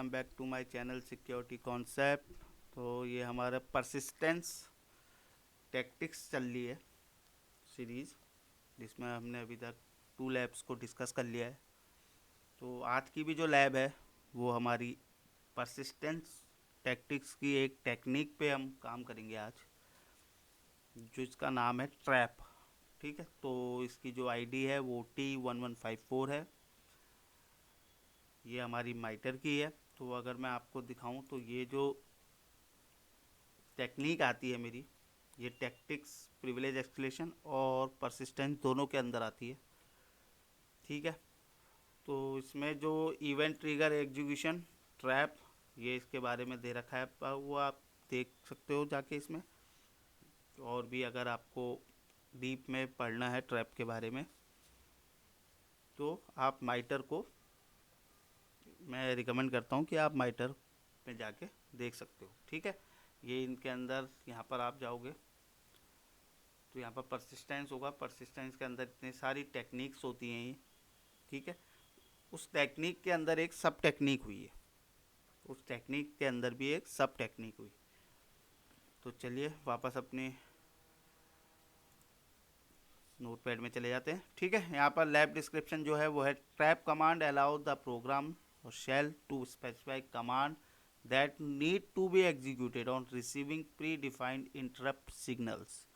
Welcome back to my channel security concept. तो ये हमारा परसिस्टेंस टैक्टिक्स चल रही है सीरीज़, जिसमें हमने अभी तक 2 लैब्स को डिस्कस कर लिया है। तो आज की भी जो लैब है वो हमारी परसिस्टेंस टैक्टिक्स की एक टेक्निक पे हम काम करेंगे आज, जो इसका नाम है ट्रैप। ठीक है, तो इसकी जो आईडी है वो T1154 है। ये हमारी माइटर की है। तो अगर मैं आपको दिखाऊं तो ये जो टेक्निक आती है मेरी, ये टैक्टिक्स प्रिविलेज एक्सक्लेशन और परसिस्टेंस दोनों के अंदर आती है। ठीक है, तो इसमें जो इवेंट ट्रिगर एग्जीक्यूशन ट्रैप, ये इसके बारे में दे रखा है, वो आप देख सकते हो जाके इसमें। और भी अगर आपको डीप में पढ़ना है ट्रैप के बारे में तो आप माइटर को मैं रिकमेंड करता हूँ कि आप माइटर में जाके देख सकते हो। ठीक है, ये इनके अंदर यहाँ पर आप जाओगे तो यहाँ पर परसिस्टेंस होगा। परसिस्टेंस के अंदर इतनी सारी टेक्निक्स होती हैं ये। ठीक है, उस टेक्निक के अंदर एक सब टेक्निक हुई है, उस टेक्निक के अंदर भी एक सब टेक्निक हुई। तो चलिए वापस अपने नोटपैड में चले जाते हैं। ठीक है, यहाँ पर लैब डिस्क्रिप्शन जो है वो है trap command allow the program और shell to specify command that need to be executed on receiving predefined interrupt signals.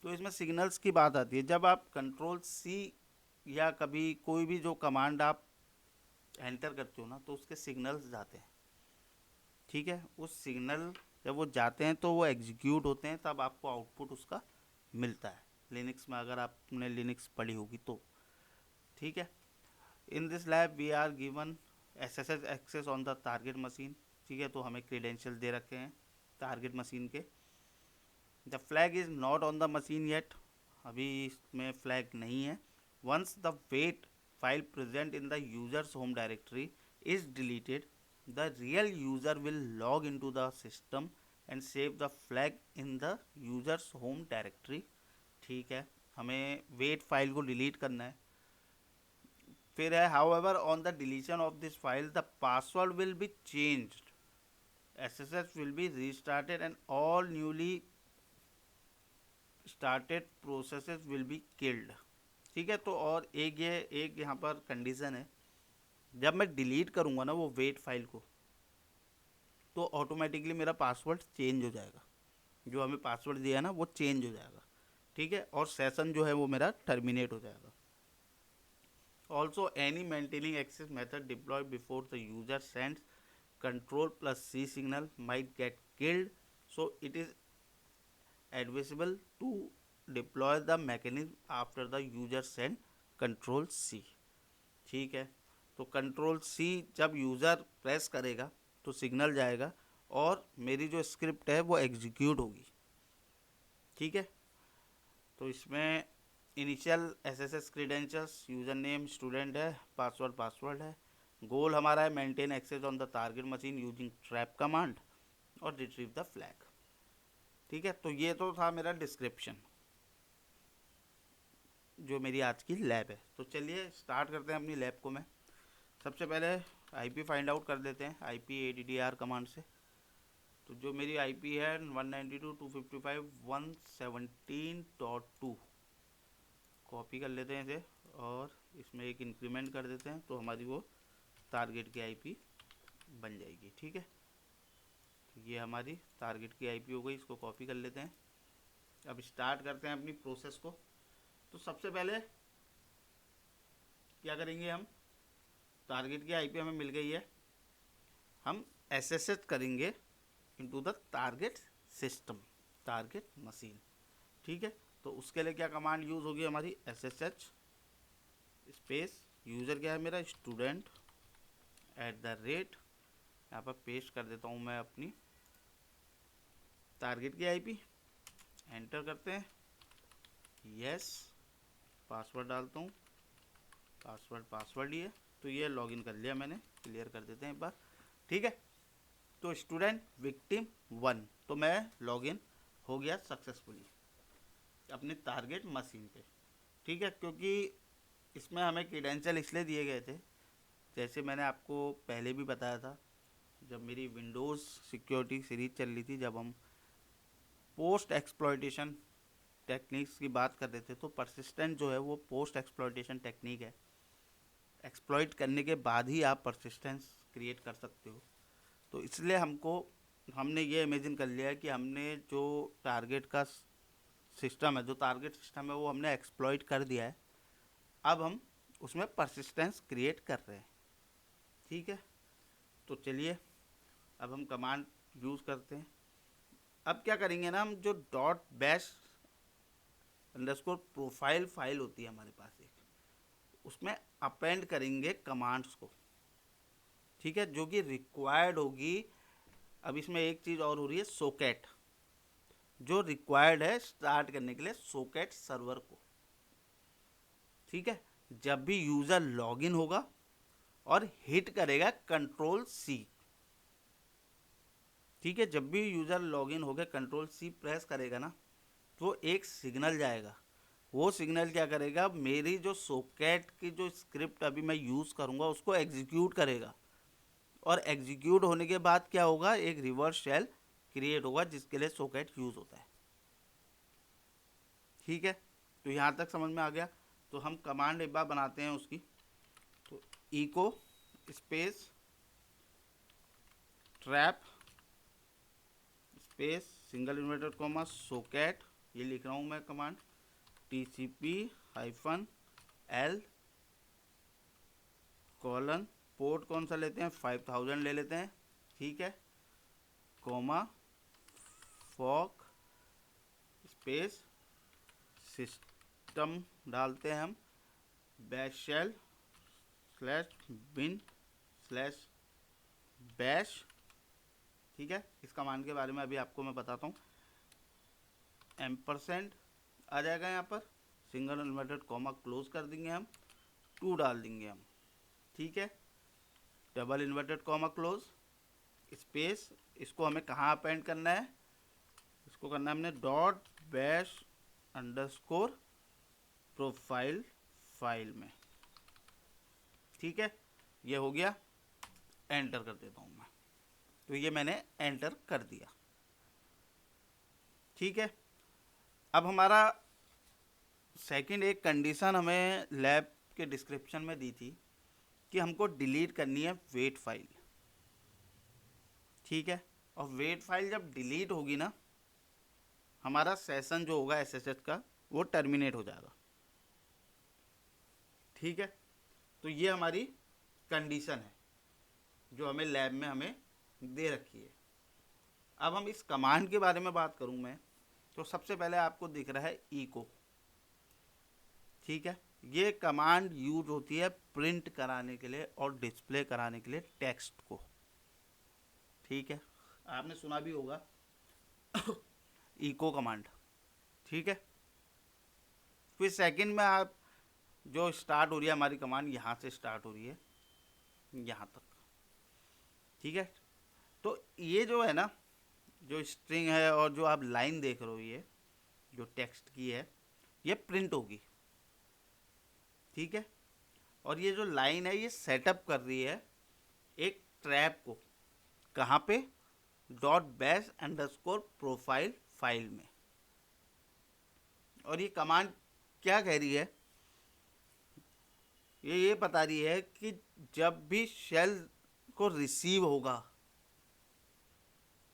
तो इसमें सिग्नल्स की बात आती है। जब आप कंट्रोल सी या कभी कोई भी जो कमांड आप एंटर करते हो ना, तो उसके सिग्नल्स जाते हैं। ठीक है, उस सिग्नल जब वो जाते हैं तो वो एग्जीक्यूट होते हैं, तब आपको आउटपुट उसका मिलता है। लिनक्स में अगर आपने लिनक्स पढ़ी होगी तो। ठीक है, in this lab we are given SSH access on the target machine. ठीक है, तो हमें क्रीडेंशियल दे रखे हैं टारगेट मशीन के। The flag is not on the machine yet, अभी इसमें फ्लैग नहीं है। Once the wait file present in the user's home directory is deleted, the real user will log in to the system and save the flag in the user's home directory. ठीक है, हमें wait file को delete करना है। फिर है however on the deletion of this file the password will be changed, SSH will be restarted and all newly started processes will be killed। ठीक है, तो और एक यहाँ पर कंडीशन है, जब मैं डिलीट करूँगा ना वो वेट फाइल को, तो ऑटोमेटिकली मेरा पासवर्ड चेंज हो जाएगा। जो हमें पासवर्ड दिया है ना वो चेंज हो जाएगा। ठीक है, और सेशन जो है वो मेरा टर्मिनेट हो जाएगा। Also any maintaining access method deploy before the user sends control plus C signal might get killed, so it is advisable to deploy the mechanism after the user send control C। ठीक है, तो control C जब user press करेगा तो signal जाएगा और मेरी जो स्क्रिप्ट है वो एग्जीक्यूट होगी। ठीक है, तो इसमें initial SSS credentials, user name student है, पासवर्ड है। गोल हमारा है maintain access on the target machine using trap command और रिट्रीव द फ्लैग। ठीक है, तो ये तो था मेरा डिस्क्रिप्शन जो मेरी आज की लैब है। तो चलिए स्टार्ट करते हैं अपनी लैब को। मैं सबसे पहले आईपी फाइंड आउट कर देते हैं आईपी एडीडीआर कमांड से। तो जो मेरी आईपी है 192.255.117.2, कॉपी कर लेते हैं इसे और इसमें एक इंक्रीमेंट कर देते हैं, तो हमारी वो टारगेट की आईपी बन जाएगी। ठीक है, तो ये हमारी टारगेट की आईपी हो गई। इसको कॉपी कर लेते हैं। अब स्टार्ट करते हैं अपनी प्रोसेस को। तो सबसे पहले क्या करेंगे हम, टारगेट की आईपी हमें मिल गई है, हम एसएसएच करेंगे into the target system, target machine. ठीक है, तो उसके लिए क्या कमांड यूज़ होगी हमारी, SSH स्पेस यूज़र क्या है मेरा स्टूडेंट @ यहाँ पर पेस्ट कर देता हूँ मैं अपनी टारगेट की आईपी, एंटर करते हैं, यस, पासवर्ड डालता हूँ, पासवर्ड ही है। तो ये लॉगिन कर लिया मैंने, क्लियर कर देते हैं एक बार। ठीक है, तो स्टूडेंट विक्टिम 1, तो मैं लॉगिन हो गया सक्सेसफुली अपने टारगेट मशीन पे। ठीक है, क्योंकि इसमें हमें क्रीडेंशियल इसलिए दिए गए थे, जैसे मैंने आपको पहले भी बताया था, जब मेरी विंडोज़ सिक्योरिटी सीरीज चल रही थी, जब हम पोस्ट एक्सप्लॉयटेशन टेक्निक्स की बात कर रहे थे, तो परसिस्टेंट जो है वो पोस्ट एक्सप्लॉयटेशन टेक्निक है। एक्सप्लॉइट करने के बाद ही आप परसिस्टेंस क्रिएट कर सकते हो। तो इसलिए हमने ये इमेजिन कर लिया है कि हमने जो टारगेट का सिस्टम है, जो टारगेट सिस्टम है, वो हमने एक्सप्लॉइट कर दिया है। अब हम उसमें परसिस्टेंस क्रिएट कर रहे हैं। ठीक है, तो चलिए अब हम कमांड यूज़ करते हैं। अब क्या करेंगे ना, हम जो dot bash underscore profile file होती है हमारे पास एक, उसमें अपेंड करेंगे कमांड्स को। ठीक है, जो कि रिक्वायर्ड होगी। अब इसमें एक चीज़ और हो रही है, सॉकेट, जो रिक्वायर्ड है स्टार्ट करने के लिए सॉकेट सर्वर को। ठीक है, जब भी यूज़र लॉगिन होगा और हिट करेगा Ctrl+C। ठीक है, जब भी यूज़र लॉगिन हो गया Ctrl+C प्रेस करेगा ना, तो एक सिग्नल जाएगा। वो सिग्नल क्या करेगा, मेरी जो सॉकेट की जो स्क्रिप्ट अभी मैं यूज़ करूँगा उसको एग्जीक्यूट करेगा। और एग्जीक्यूट होने के बाद क्या होगा, एक रिवर्स शेल क्रिएट होगा जिसके लिए सॉकेट यूज़ होता है। ठीक है, तो यहाँ तक समझ में आ गया। तो हम कमांड एक बार बनाते हैं उसकी। तो echo space trap space single inverted comma socket, ये लिख रहा हूँ मैं कमांड, TCP-L कॉलन, पोर्ट कौन सा लेते हैं, 5000 ले लेते हैं। ठीक है, कॉमा फॉक स्पेस सिस्टम डालते हैं हम, बैश शेल /bin/bash। ठीक है, इस कमांड के बारे में अभी आपको मैं बताता हूँ। एम्परसेंड आ जाएगा यहाँ पर, सिंगल इन्वर्टेड कॉमा क्लोज कर देंगे हम, 2 डाल देंगे हम। ठीक है, double inverted comma close space, इसको हमें कहाँ अपेंड करना है, इसको करना है हमने dot bash underscore profile file में। ठीक है, ये हो गया। एंटर कर देता हूँ मैं, तो ये मैंने एंटर कर दिया। ठीक है, अब हमारा सेकंड एक कंडीशन हमें लैब के डिस्क्रिप्शन में दी थी कि हमको डिलीट करनी है वेट फाइल। ठीक है, और वेट फाइल जब डिलीट होगी ना, हमारा सेशन जो होगा SSH का वो टर्मिनेट हो जाएगा। ठीक है, तो ये हमारी कंडीशन है जो हमें लैब में हमें दे रखी है। अब हम इस कमांड के बारे में बात करूं मैं, तो सबसे पहले आपको दिख रहा है इको। ठीक है, ये कमांड यूज होती है प्रिंट कराने के लिए और डिस्प्ले कराने के लिए टेक्स्ट को। ठीक है, आपने सुना भी होगा इको कमांड। ठीक है, फिर सेकंड में आप जो स्टार्ट हो रही है हमारी कमांड, यहाँ से स्टार्ट हो रही है यहाँ तक। ठीक है, तो ये जो है ना, जो स्ट्रिंग है और जो आप लाइन देख रहे हो, ये जो टेक्स्ट की है, ये प्रिंट होगी। ठीक है, और ये जो लाइन है ये सेटअप कर रही है एक ट्रैप को, कहाँ पे, dot bash underscore profile file में। और ये कमांड क्या कह रही है, ये बता रही है कि जब भी शेल को रिसीव होगा,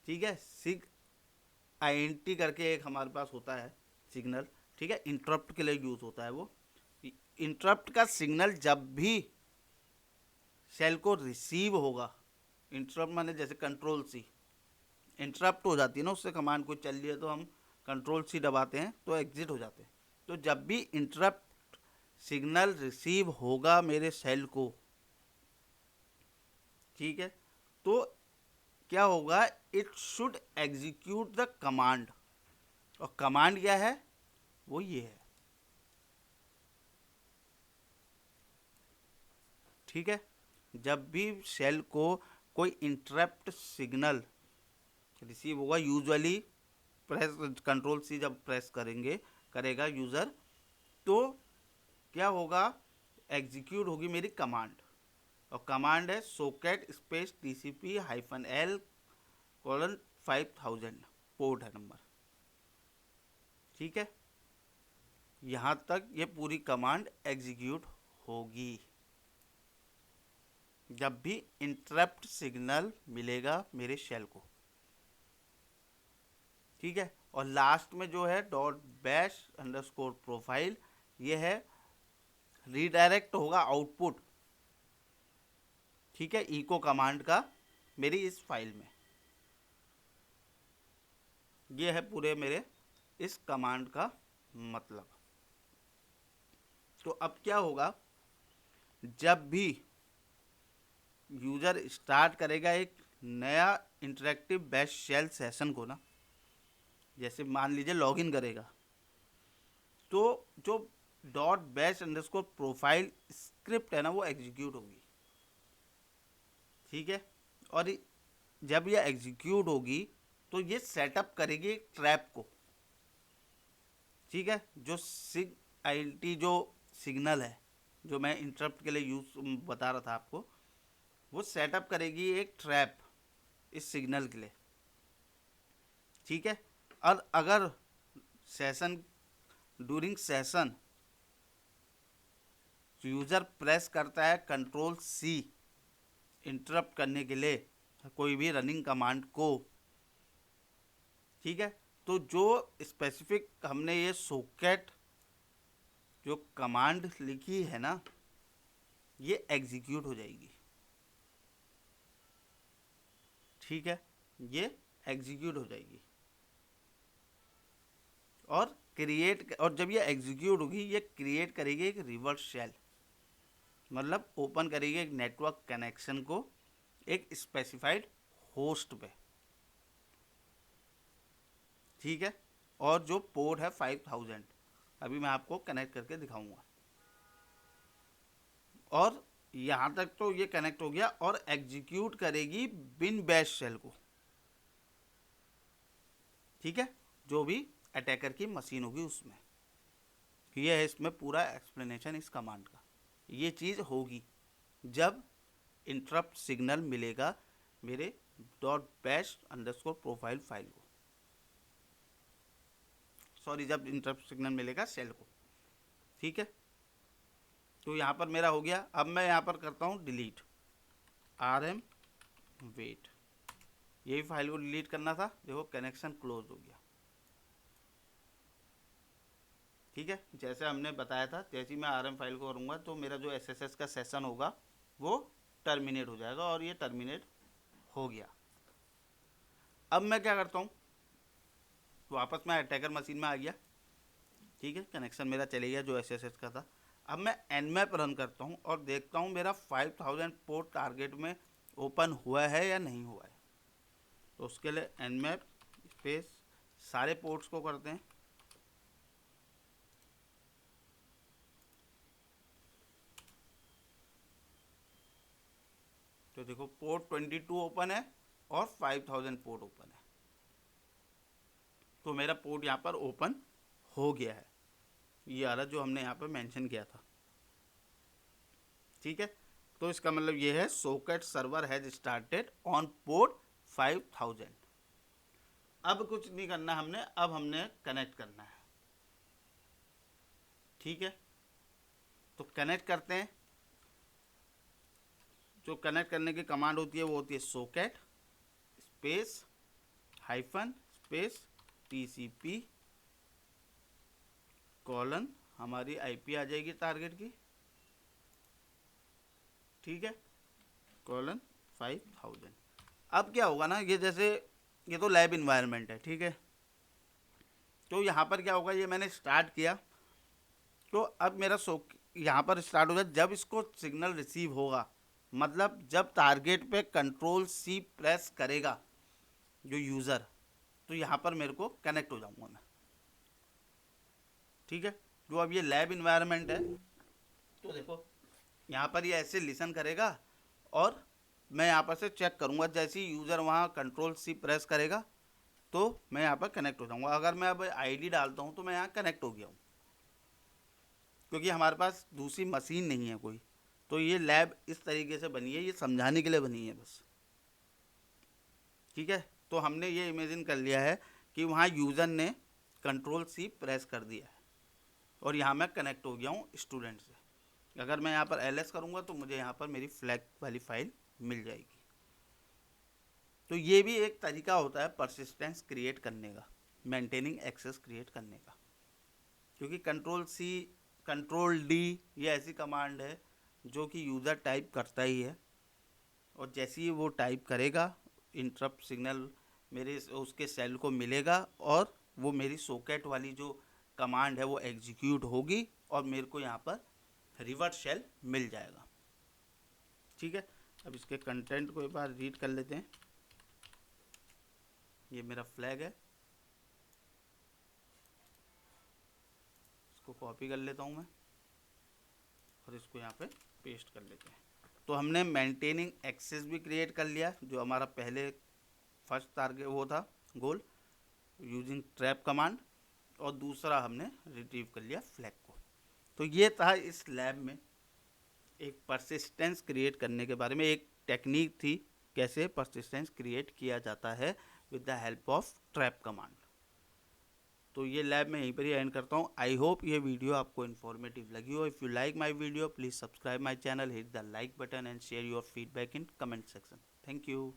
ठीक है, सिग INT करके एक हमारे पास होता है सिग्नल। ठीक है, इंटरप्ट के लिए यूज होता है वो। इंटरप्ट का सिग्नल जब भी शेल को रिसीव होगा, इंटरप्ट माने जैसे Ctrl+C, इंटरप्ट हो जाती है ना, उससे कमांड कोई चल रही है तो हम Ctrl+C दबाते हैं तो एग्जिट हो जाते हैं। तो जब भी इंटरप्ट सिग्नल रिसीव होगा मेरे शेल को, ठीक है, तो क्या होगा, it should execute the command. और कमांड क्या है, वो ये है। ठीक है, जब भी शेल को कोई इंटरप्ट सिग्नल रिसीव होगा, यूजुअली प्रेस Ctrl+C जब प्रेस करेगा यूज़र, तो क्या होगा, एग्जीक्यूट होगी मेरी कमांड। और कमांड है सॉकेट स्पेस TCP-L:5000 पोर्ट है नंबर। ठीक है, यहाँ तक ये पूरी कमांड एग्जीक्यूट होगी जब भी इंटरप्ट सिग्नल मिलेगा मेरे शेल को। ठीक है, और लास्ट में जो है .bash_profile ये है रीडायरेक्ट होगा आउटपुट, ठीक है, इको कमांड का मेरी इस फाइल में। ये है पूरे मेरे इस कमांड का मतलब। तो अब क्या होगा, जब भी यूज़र स्टार्ट करेगा एक नया इंटरेक्टिव बैश शेल सेशन को ना, जैसे मान लीजिए लॉगिन करेगा, तो जो .bash_profile स्क्रिप्ट है ना वो एग्जीक्यूट होगी। ठीक है, और जब ये एग्जीक्यूट होगी तो ये सेटअप करेगी एक ट्रैप को। ठीक है, जो SIG-INT जो सिग्नल है जो मैं इंटरप्ट के लिए यूज बता रहा था आपको, वो सेटअप करेगी एक ट्रैप इस सिग्नल के लिए। ठीक है, और अगर ड्यूरिंग सेशन यूज़र प्रेस करता है Ctrl+C इंटरप्ट करने के लिए कोई भी रनिंग कमांड को, ठीक है, तो जो स्पेसिफिक हमने ये सॉकेट जो कमांड लिखी है ना, ये एग्जीक्यूट हो जाएगी। ठीक है, ये एग्जीक्यूट हो जाएगी और जब ये एग्जीक्यूट होगी ये क्रिएट करेगी एक रिवर्स शेल, मतलब ओपन करेगी एक नेटवर्क कनेक्शन को एक स्पेसिफाइड होस्ट पे। ठीक है, और जो पोर्ट है 5000, अभी मैं आपको कनेक्ट करके दिखाऊंगा। और यहाँ तक तो ये कनेक्ट हो गया और एग्जीक्यूट करेगी बिन बैश शेल को। ठीक है, जो भी अटैकर की मशीन होगी उसमें। ये है इसमें पूरा एक्सप्लेनेशन इस कमांड का। ये चीज़ होगी जब इंटरप्ट सिग्नल मिलेगा मेरे .bash_profile फाइल को, सॉरी, जब इंटरप्ट सिग्नल मिलेगा शेल को। ठीक है, तो यहाँ पर मेरा हो गया। अब मैं यहाँ पर करता हूँ डिलीट rm wait, यही फाइल को डिलीट करना था। देखो कनेक्शन क्लोज हो गया। ठीक है, जैसे हमने बताया था, जैसे ही मैं rm फाइल को करूँगा तो मेरा जो SSH का सेशन होगा वो टर्मिनेट हो जाएगा, और ये टर्मिनेट हो गया। अब मैं क्या करता हूँ, वापस मैं अटैकर मशीन में आ गया। ठीक है, कनेक्शन मेरा चले गया जो SSH का था। अब मैं nmap रन करता हूँ और देखता हूँ मेरा 5000 पोर्ट टारगेट में ओपन हुआ है या नहीं हुआ है। तो उसके लिए nmap स्पेस सारे पोर्ट्स को करते हैं। तो देखो पोर्ट 22 ओपन है और 5000 पोर्ट ओपन है, तो मेरा पोर्ट यहाँ पर ओपन हो गया है, ये वाला जो हमने यहाँ पर मेंशन किया था। ठीक है, तो इसका मतलब ये है socket server has started on port 5000। अब कुछ नहीं करना हमने, अब हमने कनेक्ट करना है। ठीक है, तो कनेक्ट करते हैं। जो कनेक्ट करने की कमांड होती है वो होती है socket space hyphen space TCP colon, हमारी IP आ जाएगी टारगेट की। ठीक है, कॉलन 5000। अब क्या होगा ना, ये जैसे ये तो लैब इन्वायरमेंट है। ठीक है, तो यहाँ पर क्या होगा, ये मैंने स्टार्ट किया तो अब मेरा यहाँ पर स्टार्ट हो जाए जब इसको सिग्नल रिसीव होगा, मतलब जब टारगेट पे Ctrl+C प्रेस करेगा जो यूज़र, तो यहाँ पर मेरे को कनेक्ट हो जाऊँगा मैं। ठीक है, जो अब ये लैब इन्वायरमेंट है, तो देखो यहाँ पर ये ऐसे लिसन करेगा और मैं यहाँ पर से चेक करूँगा, जैसे ही यूज़र वहाँ Ctrl+C प्रेस करेगा तो मैं यहाँ पर कनेक्ट हो जाऊँगा। अगर मैं अब ID डालता हूँ तो मैं यहाँ कनेक्ट हो गया हूँ, क्योंकि हमारे पास दूसरी मशीन नहीं है कोई। तो ये लैब इस तरीके से बनी है, ये समझाने के लिए बनी है बस, ठीक है। तो हमने ये इमेजिन कर लिया है कि वहाँ यूज़र ने कंट्रोल सी प्रेस कर दिया है और यहाँ मैं कनेक्ट हो गया हूँ स्टूडेंट से। अगर मैं यहाँ पर ls करूँगा तो मुझे यहाँ पर मेरी फ्लैग वाली फाइल मिल जाएगी। तो ये भी एक तरीका होता है परसिस्टेंस क्रिएट करने का, मेंटेनिंग एक्सेस क्रिएट करने का, क्योंकि कंट्रोल सी, कंट्रोल डी, ये ऐसी कमांड है जो कि यूज़र टाइप करता ही है, और जैसे ही वो टाइप करेगा इंटरप्ट सिग्नल मेरे उसके सेल को मिलेगा और वो मेरी सॉकेट वाली जो कमांड है वो एग्जीक्यूट होगी और मेरे को यहाँ पर रिवर्स शेल मिल जाएगा, ठीक है। अब इसके कंटेंट को एक बार रीड कर लेते हैं। ये मेरा फ्लैग है, इसको कॉपी कर लेता हूँ मैं और इसको यहाँ पे पेस्ट कर लेते हैं। तो हमने मेंटेनिंग एक्सेस भी क्रिएट कर लिया, जो हमारा पहले फर्स्ट टारगेट वो था गोल, यूजिंग ट्रैप कमांड, और दूसरा हमने रिट्रीव कर लिया फ्लैग को। तो ये था इस लैब में एक परसिस्टेंस क्रिएट करने के बारे में, एक टेक्निक थी कैसे परसिस्टेंस क्रिएट किया जाता है with the help of trap command. तो ये लैब मैं यहीं पर ही एंड करता हूँ। आई होप ये वीडियो आपको इन्फॉर्मेटिव लगी हो। If you like my video please subscribe my channel, hit the like button and share your feedback in comment section. Thank you.